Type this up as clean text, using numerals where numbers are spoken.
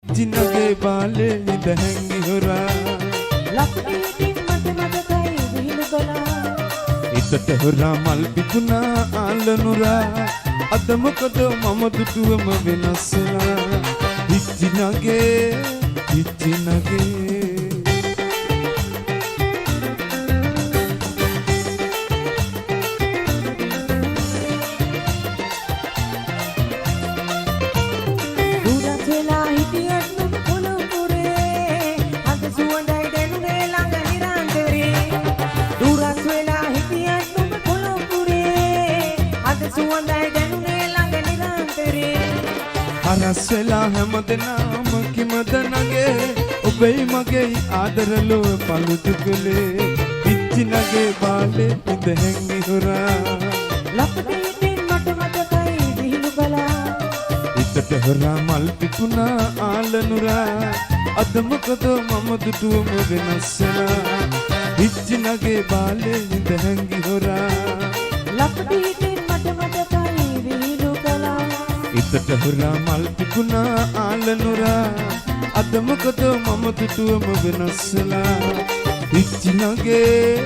जिनगे बाले दहंगी होरा ලක්දිවිතින් මට මතකයි විහිළු කළා ඉතට හොරා මල් පිපුණා ආලනුරා අද මොකද මම දුටුවම වෙනස්ලා හිච්චිනගේ දුරස් වෙලා හිටියත් නුඹ කොළඹුරේ අද සුවඳයි දැනුනේ ළඟ නිරන්තරේ දුරස් වෙලා හිටියත් නුඹ කොළඹුරේ අද සුවඳයි දැනුනේ ළඟ නිරන්තරේ අරස් වෙලා හැමදෙනාම කිමද නගේ ඔබයි මගේ ආදරලෝ පළුදු කලේ හිච්චිනගේ බාලේ දහංගි හොරා ලක්දිවිතින් මට මතකයි විහිළු කළා ඉතට හොරා මල් පිපුණා ආලනුරා අද මොකද මම දුටුවම වෙනස්ලා හිච්චිනගේ බාලේ දහංගි හොරා ලක්දිවිතින් මට මතකයි විහිළු කළා ඉතට හොරා මල් පිපුණා ආලනුරා අද මොකද මම දුටුවම වෙනස්ලා හිච්චිනගේ